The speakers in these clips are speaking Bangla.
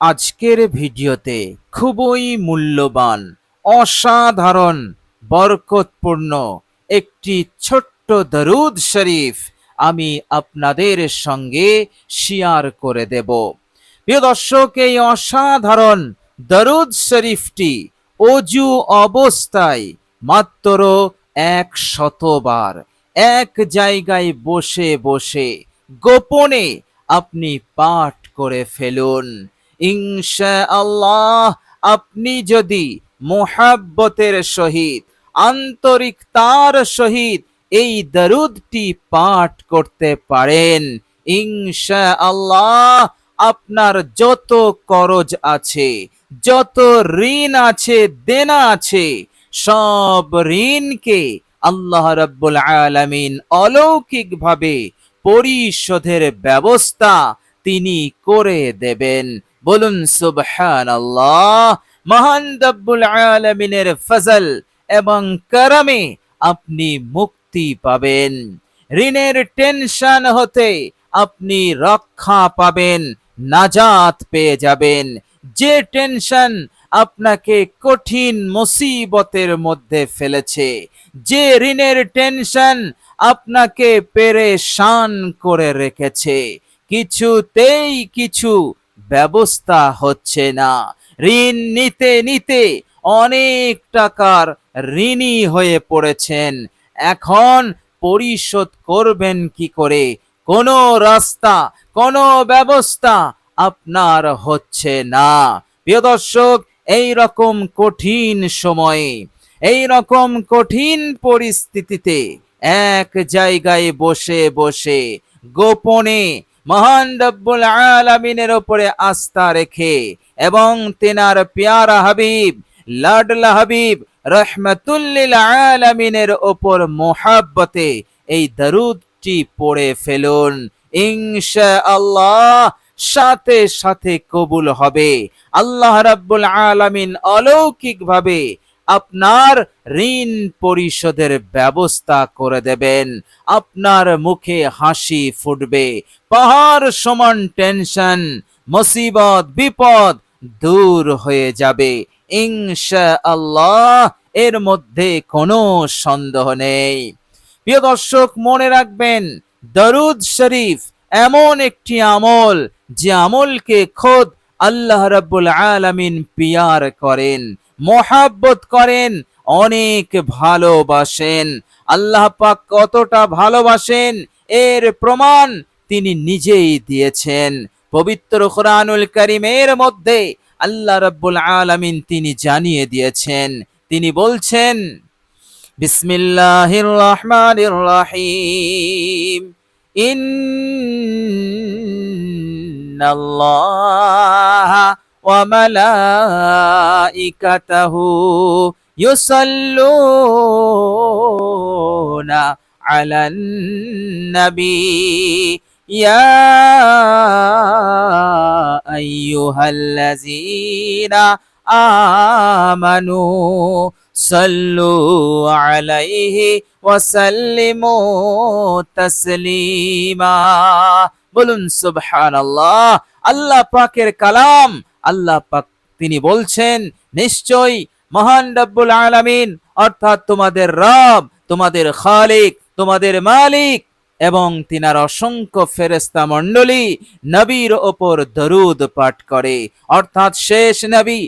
আজকের ভিডিওতে খুবই মূল্যবান, অসাধারণ, বরকতপূর্ণ একটি ছোট্ট দরুদ শরীফ আমি আপনাদের সঙ্গে শেয়ার করে দেব। প্রিয় দর্শক, এই অসাধারণ দরুদ শরীফটি অজু অবস্থায় মাত্র 100 বার এক জায়গায় বসে বসে গোপনে আপনি পাঠ করে ফেলুন। ইনশাআল্লাহ আপনি যদি মুহাব্বতের সহিত, আন্তরিকতার সহিত এই দরুদটি পাঠ করতে পারেন, ইনশাআল্লাহ আপনার যত করজ আছে, যত ঋণ আছে, দেনা আছে, সব ঋণকে আল্লাহ রাব্বুল আলামিন অলৌকিকভাবে পরিশোধের ব্যবস্থা তিনি করে দেবেন। বলুন সুবহানাল্লাহ। মহান রব্বুল আলামিনের ফজল এবং করমে আপনি মুক্তি পাবেন, ঋণের টেনশন হতে আপনি রক্ষা পাবেন, নাজাত পেয়ে যাবেন। যে টেনশন আপনাকে কঠিন মুসিবতের মধ্যে ফেলেছে, যে ঋণের টেনশন আপনাকে পেরেশান করে রেখেছে, কিছুতেই কিছু ব্যবস্থা হচ্ছে না, ঋণ নিতে নিতে অনেক টাকার ঋণী হয়ে পড়েছেন, এখন পরিশোধ করবেন কি করে, কোনো রাস্তা, কোনো ব্যবস্থা আপনার হচ্ছে না। প্রিয় দর্শক, এই রকম কঠিন সময়ে, এই রকম কঠিন পরিস্থিতিতে এক জায়গায় বসে বসে গোপনে মহান রব্বুল আলামিনের উপরে আস্থা রেখে এবং তেনার প্যারা হাবিব, লাডলা হাবিব রহমাতুল লিল আলামিনের উপর মোহাব্বতে এই দরুদটি পড়ে ফেলুন। ইনশাআল্লাহ সাথে সাথে কবুল হবে। আল্লাহ রাব্বুল আলামিন অলৌকিকভাবে আপনার ঋণ পরিশোধের ব্যবস্থা করে দেবেন, আপনার মুখে হাসি ফুটবে, পাহাড় সমান টেনশন, মুসিবত, বিপদ দূর হয়ে যাবে ইনশাআল্লাহ, এর মধ্যে কোনো সন্দেহ নেই। প্রিয় দর্শক, মনে রাখবেন, দরুদ শরীফ এমন একটি আমল যে আমলকে খোদ আল্লাহ রাব্বুল আলামিন পিয়ার করেন, মোহাব্বত করেন, অনেক ভালোবাসেন। আল্লাহ পাক কতটা ভালোবাসেন এর প্রমাণ তিনি নিজেই দিয়েছেন। পবিত্র কোরআনুল কারীমের মধ্যে আল্লাহ রাব্বুল আলামিন তিনি জানিয়ে দিয়েছেন, তিনি বলছেন, বিসমিল্লাহির রহমানির রহিম, ইন্নাল্লাহা ওয়া মালাইকাতাহু ইউসাল্লুনা আলান নবী ইয়া আইয়ুহাল্লাযীনা আমানু সাল্লু আলাইহি ওয়া সাল্লিমু তাসলিমা। বলুন সুবহানাল্লাহ। আল্লাহ পাকের কালাম, আল্লাহ পাক তিনি বলছেন, নিশ্চয়ই মহান রব্বুল আলামিন অর্থাৎ তোমাদের রব, তোমাদের খালিক, তোমাদের মালিক এবং তিনার অসংখ্য ফেরেশতা মণ্ডলী নবীর ওপর দরুদ পাঠ করে, অর্থাৎ শেষ নবী,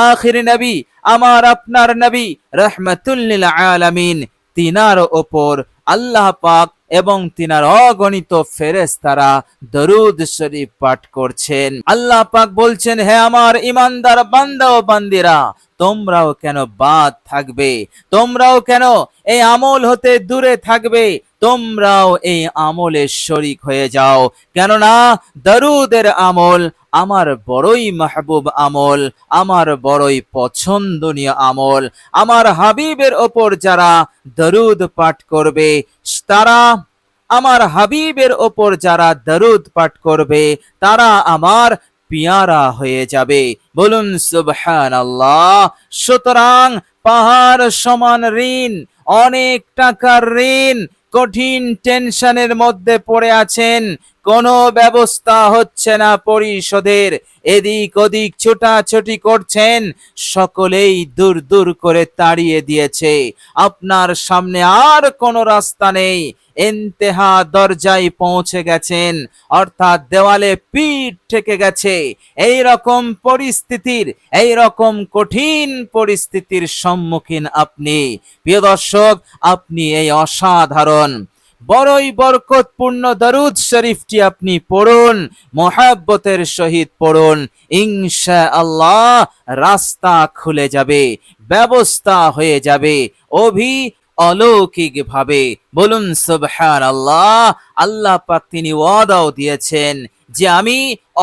আখির নবী, আমার আপনার নবী রাহমাতুল লিল আলামিন, তিনার ওপর আল্লাহ পাক এবং তিনার অগণিত ফেরেশতারা দরুদ শরীফ পাঠ করছেন। আল্লাহ পাক বলছেন, হে আমার ঈমানদার বান্দা ও বান্দিরা, তোমরাও কেন বাদ থাকবে, তোমরাও কেন এই আমল হতে দূরে থাকবে, তোমরাও এই আমলে শরীক হয়ে যাও। কেননা দরুদের আমল আমার বড়ই মাহবুব আমল, আমার বড়ই পছন্দনীয় আমল। আমার হাবিবের ওপর যারা দরুদ পাঠ করবে, তারা আমার হাবিবের ওপর যারা দরুদ পাঠ করবে, তারা আমার পিয়ারা হয়ে যাবে। বলুন সুবহানাল্লাহ। সুতরাং পাহাড় সমান ঋণ, অনেক টাকার ঋণ, কঠিন টেনশনের মধ্যে পড়ে আছেন, কোনো ব্যবস্থা হচ্ছে না পরিশোধের, এদিক ওদিক ছোটাছুটি করছেন, সকলেই দূর দূর করে তাড়িয়ে দিয়েছে, আপনার সামনে আর কোনো রাস্তা নেই, ইন্তেহা দরজায় পৌঁছে গেছেন, অর্থাৎ দেওয়ালে পিঠ ঠেকে গেছে। এই রকম পরিস্থিতির, এই রকম কঠিন পরিস্থিতির সম্মুখীন আপনি। প্রিয় দর্শক, আপনি এই অসাধারণ বড়ই বরকতপূর্ণ দরুদ শরীফটি আপনি পড়ুন, মোহাব্বতের সহিত পড়ুন, ইনশাআল্লাহ রাস্তা খুলে যাবে, ব্যবস্থা হয়ে যাবে অলৌকিক ভাবে। বলুন সুবহানাল্লাহ। আল্লাহ পাক তিনি ওয়াদাও দিয়েছেন যে আমি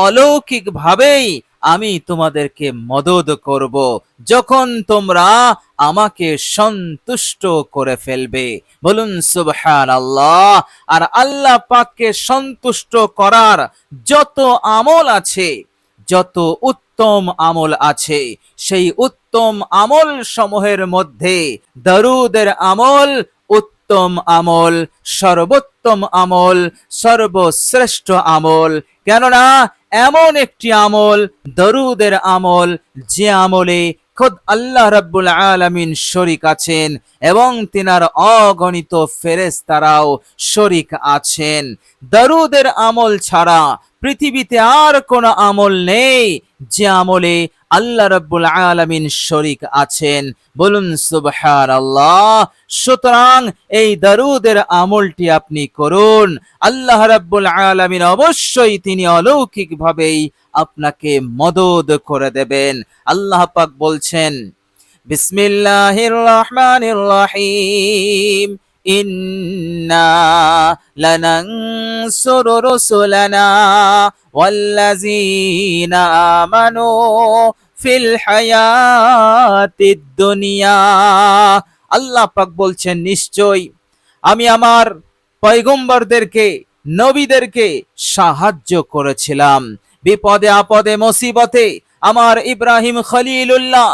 অলৌকিক ভাবেই আমি তোমাদেরকে মদদ করব যখন তোমরা আমাকে সন্তুষ্ট করে ফেলবে। বলুন সুবহানাল্লাহ। আর আল্লাহ পাককে সন্তুষ্ট করার যত আমল আছে, যত উত্তম আমল আছে, সেই উত্তম আমল সমূহের মধ্যে দরুদের আমল উত্তম আমল, সর্বোত্তম আমল, সর্বশ্রেষ্ঠ আমল। কেননা এমন একটি আমল দরুদের আমল, যে আমলে খোদ আল্লাহ রাব্বুল আলামিন শরীক আছেন এবং তিনার অগণিত ফেরেশতারাও শরীক আছেন। দরুদের আমল ছাড়া পৃথিবীতে আর কোন আমল নেই যে আমলে আল্লাহ রাব্বুল আলামিন শরীক আছেন। বলুন সুবহানাল্লাহ। সুতরাং এই দরুদের আমলটি আপনি করুন, আল্লাহ রাব্বুল আলামিন অবশ্যই তিনি অলৌকিক ভাবেই আপনাকে মদদ করে দেবেন। আল্লাহ পাক বলছেন, বিসমিল্লাহির রহমানির রহিম, ইন্না লানানসুরু রুসুলানা ওয়াল্লাযীনা আমানু ফিল হায়াতিদ দুনিয়া। আল্লাহ পাক বলছেন, নিশ্চয় আমি আমার পয়গম্বরদেরকে, নবীদেরকে সাহায্য করেছিলাম বিপদে আপদে মুসিবতে। আমার ইব্রাহিম খলিলুল্লাহ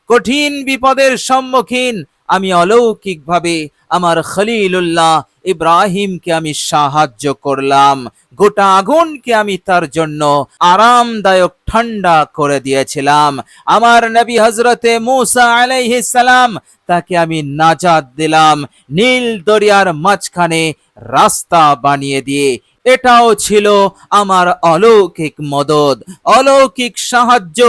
কঠিন বিপদের সম্মুখীন আমি অলৌকিক ভাবে আমার খলিলুল্লাহ ইব্রাহিমকে আমি সাহায্য করলাম। গোটা আগুনকে আমি তার জন্য আরামদায়ক ঠান্ডা করে দিয়েছিলাম। আমার নবী হযরতে মূসা আলাইহিস সালাম, তাকে আমি নাজাত দিলাম নীল দরিয়ার মাঝখানে রাস্তা বানিয়ে দিয়ে। এটাও ছিল আমার অলৌকিক মদদ, অলৌকিক সাহায্য।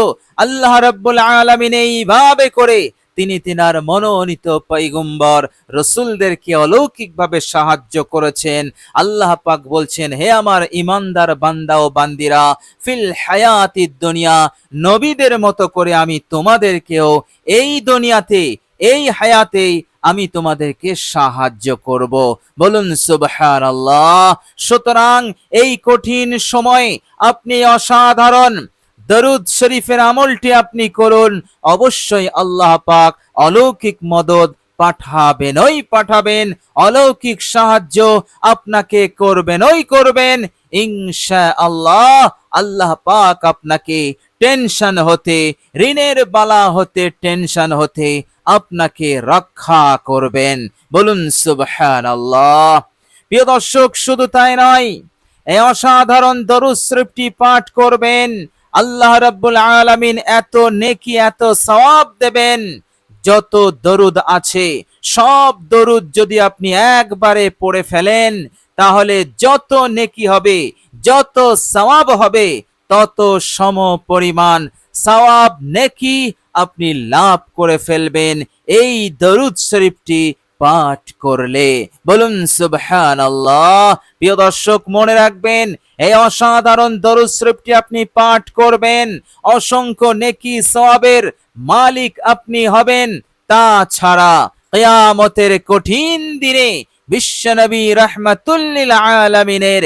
আল্লাহ রাব্বুল আলামিন এইভাবে করে তিনি তিনার মনোনীত পয়গম্বর রাসূলদেরকে অলৌকিক ভাবে সাহায্য করেছেন। আল্লাহ পাক বলছেন, হে আমার ইমানদার বান্দা ও বান্দিরা, ফিল হায়াতিদ দুনিয়া, নবীদের মতো করে আমি তোমাদেরকেও এই দুনিয়াতে, এই হায়াতে আমি তোমাদেরকে সাহায্য করব। বলুন সুবহানাল্লাহ। সুতরাং এই কঠিন সময়ে আপনি অসাধারণ দরুদ শরীফের আমলটি আপনি করুন, অবশ্যই আল্লাহ পাক অলৌকিক মদদ পাঠাবেন, অলৌকিক সাহায্য আপনাকে করবেন ইনশাআল্লাহ। আল্লাহ পাক আপনাকে টেনশন হতে, ঋণের বালা হতে, টেনশন হতে আপনাকে রক্ষা করবেন। বলুন সুবহানাল্লাহ। প্রিয় দর্শক, শুধু তাই নয়, এই অসাধারণ দরুদ শরীফটি পাঠ করবেন, আল্লাহ রাব্বুল আলামিন এত নেকি, এত সওয়াব দেবেন। যত দরুদ আছে সব দরুদ যদি আপনি একবারে পড়ে ফেলেন, তাহলে যত নেকি হবে, যত সওয়াব হবে, তত সম পরিমাণ সওয়াব নেকি আপনি লাভ করে ফেলবেন এই দরুদ শরীফটি পাঠ করলে। বলুন সুবহানাল্লাহ। প্রিয় দর্শক, মনে রাখবেন, এই অসাধারণ দরুদ শরীফটি আপনি পাঠ করবেন, অসংখ্য নেকি সওয়াবের মালিক আপনি হবেন। তাছাড়া কিয়ামতের কঠিন দিনে বিশ্বনবী রাহমাতুল লিল আলামিনের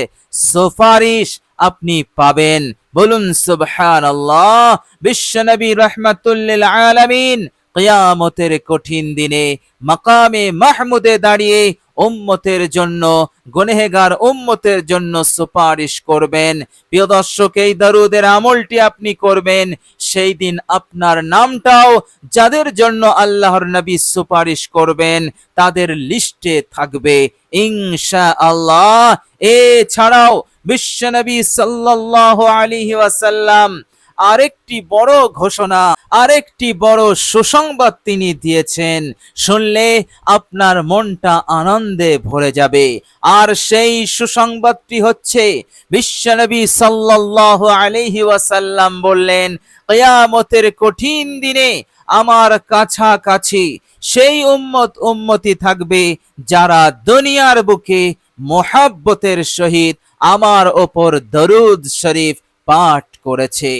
সুপারিশ আপনি পাবেন। বলুন সুবহানাল্লাহ। বিশ্বনবী রাহমাতুল লিল আলামিন কিয়ামতের কঠিন দিনে মাকামে মাহমুদে দাঁড়িয়ে উম্মতের জন্য, গুনহেগার উম্মতের জন্য সুপারিশ করবেন। প্রিয় দর্শক, এই দরুদের আমলটি আপনি করবেন, সেই দিন আপনার নামটাও যাদের জন্য আল্লাহর নবী সুপারিশ করবেন তাদের লিস্টে থাকবে ইনশাআল্লাহ। এছাড়াও বিশ্বনবী সাল্লাল্লাহু আলাইহি ওয়াসাল্লাম আরেকটি বড় ঘোষণা, আরেকটি বড় সুসংবাদ তিনি দিয়েছেন, শুনলে আপনার মনটা আনন্দে ভরে যাবে। আর সেই সুসংবাদটি হচ্ছে, বিশ্বনবী সাল্লাল্লাহু আলাইহি ওয়াসাল্লাম বললেন, কিয়ামতের কঠিন দিনে আমার কাছাকাছি সেই উম্মতি থাকবে যারা দুনিয়ার বুকে মোহাব্বতের সহিত আমার ওপর দরুদ শরীফ পাঠ করেছে।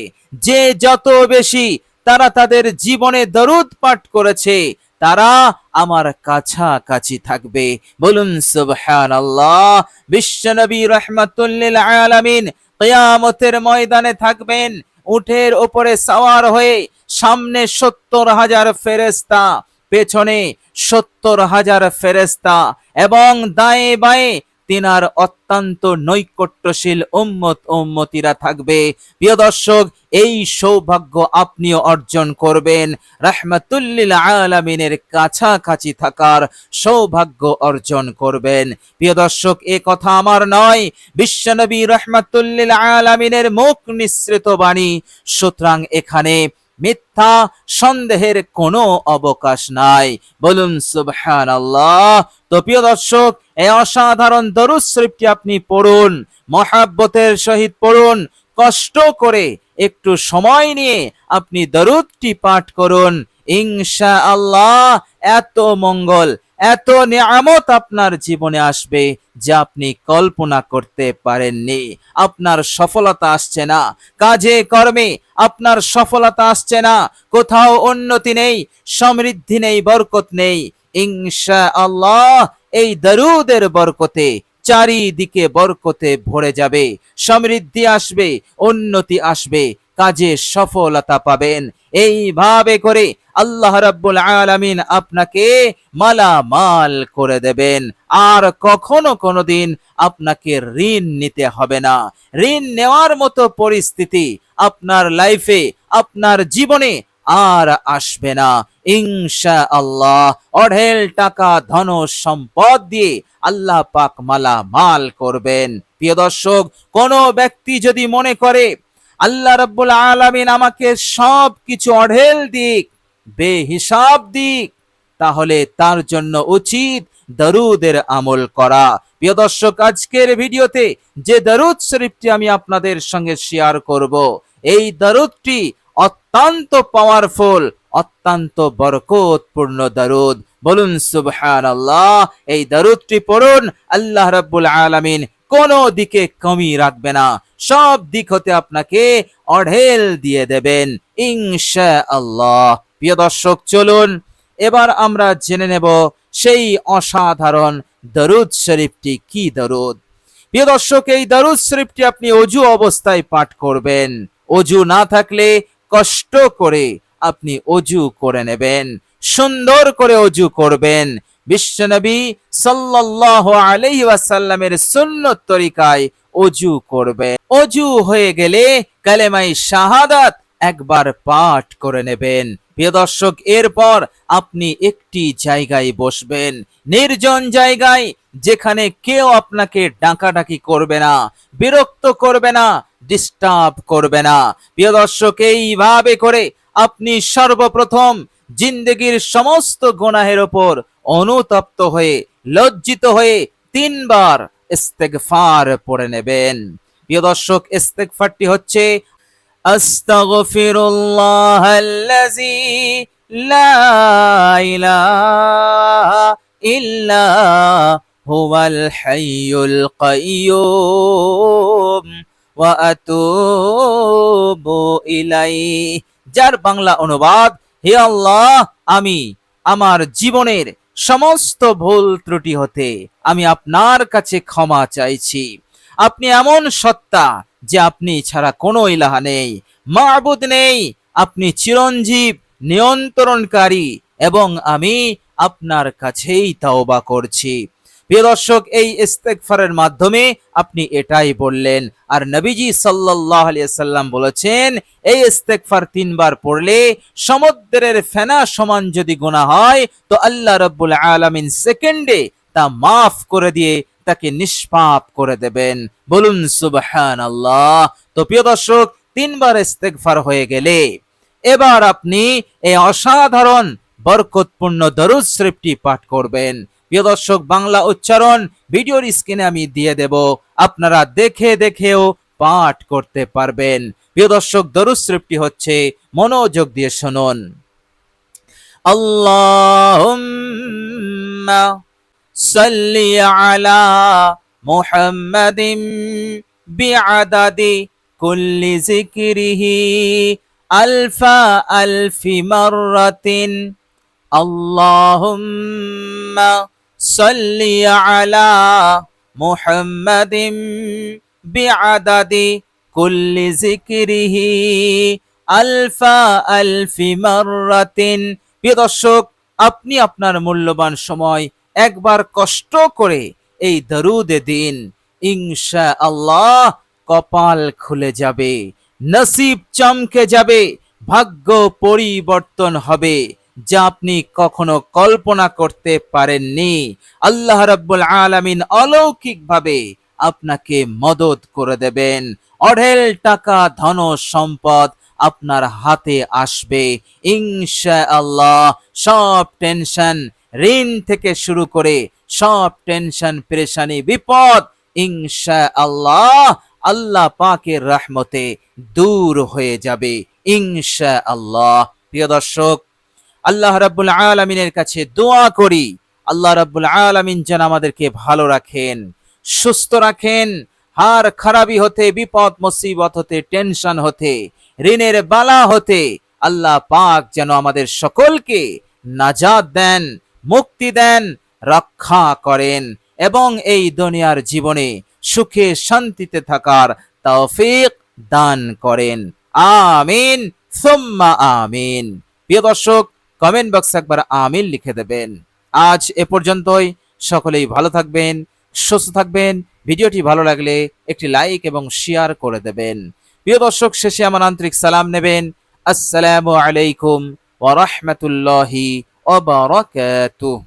যে যত বেশি তারা তাদের জীবনে দরুদ পাঠ করেছে তারা আমার কাছাকাছি থাকবে। বলুন সুবহানাল্লাহ। বিশ্বনবী রাহমাতুল লিল আলামিন কিয়ামতের ময়দানে থাকবেন উটের উপরে সওয়ার হয়ে, সামনে 70,000 ফেরেশতা, পেছনে 70,000 ফেরেশতা এবং দায়ে বায়ে তিনার অত্যন্ত নৈকট্যশীল উম্মতিরা থাকবে। প্রিয় দর্শক, এই সৌভাগ্য আপনিও অর্জন করবেন, রাহমাতুল লিল আলামিনের কাছাকাছি থাকার সৌভাগ্য অর্জন করবেন। প্রিয় দর্শক, এ কথা আমার নয়, বিশ্বনবী রাহমাতুল লিল আলামিনের মুখ নিঃসৃত বাণী, সুতরাং এখানে মিথ্যা সন্দেহের কোনো অবকাশ নাই। বলুন সুবহানাল্লাহ। তো প্রিয় দর্শক, এই অসাধারণ দরুদ শরীফটি আপনি পড়ুন, মহাব্বতের সহিত পড়ুন, কষ্ট করে একটু সময় নিয়ে আপনি দরুদটি পাঠ করুন। ইনশাআল্লাহ এত মঙ্গল, এত নিয়ামত আপনার জীবনে আসবে যা আপনি কল্পনা করতে পারেননি। আপনার সফলতা আসছে না, কাজে কর্মে আপনার সফলতা আসছে না, কোথাও উন্নতি নেই, সমৃদ্ধি নেই, বরকত নেই। ইনশাআল্লাহ এই দরুদের বরকতে চারিদিকে বরকতে ভরে যাবে, সমৃদ্ধি আসবে, উন্নতি আসবে, কাজে সফলতা পাবেন। এইভাবে করে আল্লাহ রাব্বুল আলামিন আপনাকে মালামাল করে দেবেন। আর কখনো কোনোদিন আপনাকে ঋণ নিতে হবে না। ঋণ নেওয়ার মতো পরিস্থিতি আপনার লাইফে, আপনার জীবনে আর আসবে না ইনশাআল্লাহ। অঢেল টাকা, ধন সম্পদ দিয়ে আল্লাহ পাক মালামাল করবেন। প্রিয় দর্শক, কোন ব্যক্তি যদি মনে করে আল্লাহ রাব্বুল আলামিন আমাকে সব কিছু অঢেল দিক, বেহিসাব দিক, তাহলে তার জন্য উচিত দরুদের আমল করা। প্রিয় দর্শক, আজকের ভিডিওতে যে দরুদ শরীফটি আমি আপনাদের সঙ্গে শেয়ার করব, এই দরুদটি অত্যন্ত পাওয়ারফুল, অত্যন্ত বরকতপূর্ণ দরুদ। বলুন সুবহানাল্লাহ। এই দরুদটি পড়ুন, আল্লাহ রাব্বুল আলামিন কোনো দিকে কমি রাখবে না, সব দিক হতে আপনাকে অঢেল দিয়ে দেবেন ইনশাআল্লাহ। প্রিয় দর্শক, চলুন এবার আমরা জেনে নেব সেই অসাধারণ দরুদ শরীফটি কি দরুদ। প্রিয় দর্শক, এই দরুদ শরীফটি আপনি ওযু অবস্থায় পাঠ করবেন। ওযু না থাকলে কষ্ট করে আপনি ওযু করে নেবেন, সুন্দর করে ওযু করবেন। বিশ্বনবী সাল্লাল্লাহু আলাইহি ওয়াসাল্লামের সুন্নত তরিকায় ওযু করবেন। ওযু হয়ে গেলে কালেমায়ে শাহাদাত একবার পাঠ করে নেবেন। প্রিয় দর্শক, এরপর আপনি একটি জায়গায় বসবেন, নির্জন জায়গায়, যেখানে কেউ আপনাকে ডাকাডাকি করবে না, বিরক্ত করবে না, ডিস্টার্ব করবে না। প্রিয় দর্শক, এইভাবে করে আপনি সর্বপ্রথম জিন্দেগির সমস্ত গুনাহের ওপর অনুতপ্ত হয়ে, লজ্জিত হয়ে 3 বার ইস্তেগফার পড়ে নেবেন। প্রিয় দর্শক, ইস্তেগফারটি হচ্ছে আস্তাগফিরুল্লাহাল্লাযী লা ইলাহা ইল্লা হুয়াল হাইয়ুল কাইয়্যুম ওয়া আতুবু ইলাইহি, যার বাংলা অনুবাদ, হে আল্লাহ, আমি আমার জীবনের সমস্ত ভুল ত্রুটি হতে আমি আপনার কাছে ক্ষমা চাইছি। আপনি এমন সত্তা যে আপনি ছাড়া কোনো ইলাহা নেই, মাবুদ নেই, আপনি চিরঞ্জীব, নিয়ন্ত্রণকারী, এবং আমি আপনার কাছেই তওবা করছি। প্রিয় দর্শক, এই ইস্তেগফারের মাধ্যমে আপনি এটাই বললেন। আর নবীজি সাল্লাল্লাহু আলাইহি সাল্লাম বলেছেন, এই ইস্তেগফার 3 বার পড়লে সমুদ্রের ফেনা সমান যদি গুনাহ হয় তো আল্লাহ রাব্বুল আলামিন সেকেন্ডে তা মাফ করে দিয়ে তাকে নিষ্পাপ করে দেবেন। বলুন সুবহানাল্লাহ। তো প্রিয় দর্শক, 3 বার ইস্তেগফার হয়ে গেলে এবার আপনি এই অসাধারণ বরকতপূর্ণ দরুদ শরীফটি পাঠ করবেন। প্রিয় দর্শক, বাংলা উচ্চারণ ভিডিওর স্ক্রিনে আমি দিয়ে দেব, আপনারা দেখে দেখেও পাঠ করতে পারবেন। প্রিয় দর্শক, দরুদ শরীফটি হচ্ছে, মনোযোগ দিয়ে শুনুন। আল্লাহুম্মা সাল্লি আলা মুহাম্মাদিন বিআদাদি কুল্লি যিকরিহি আলফা আলফি মাররাতিন। আল্লাহুম্মা সাল্লি আলা মুহাম্মাদিন বিআদাদি কুল্লি যিকরিহি আলফা আলফি মাররাতিন। প্রিয় দর্শক, আপনি আপনার মূল্যবান সময় একবার কষ্ট করে এই দরুদে দিন, ইনশাআল্লাহ কপাল খুলে যাবে, নসিব চমকে যাবে, ভাগ্য পরিবর্তন হবে, যা আপনি কখনো কল্পনা করতে পারেননি। আল্লাহ রাব্বুল আলামিন অলৌকিকভাবে আপনাকে মদদ করে দেবেন। অঢেল টাকা ধন সম্পদ আপনার হাতে আসবে ইনশাআল্লাহ। সব টেনশন, ঋণ থেকে শুরু করে সব টেনশন, পেরেশানি, বিপদ ইনশাআল্লাহ আল্লাহ পাকের রহমতে দূর হয়ে যাবে ইনশাআল্লাহ। প্রিয় দর্শক, আল্লাহ রাব্বুল আলামিনের কাছে দোয়া করি, আল্লাহ রাব্বুল আলামিন যেন আমাদেরকে ভালো রাখেন, সুস্থ রাখেন, হার খারাপি হতে, বিপদ মুসিবত হতে, টেনশন হতে, ঋণের বালা হতে আল্লাহ পাক যেন আমাদের সকলকে নাজাত দেন, মুক্তি দেন, রক্ষা করেন এবং এই দুনিয়ার জীবনে সুখে শান্তিতে থাকার তৌফিক দান করেন। আমিন সুম্মা আমিন। প্রিয় দর্শক, কমেন্ট বক্সে একবার আমিন লিখে দেবেন। আজ এ পর্যন্তই। সকলেই ভালো থাকবেন, সুস্থ থাকবেন। ভিডিওটি ভালো লাগলে একটি লাইক এবং শেয়ার করে দেবেন। প্রিয় দর্শক, শেষে আমার আন্তরিক সালাম নেবেন। আসসালামু আলাইকুম ওয়া রাহমাতুল্লাহি ওয়া বারাকাতুহু।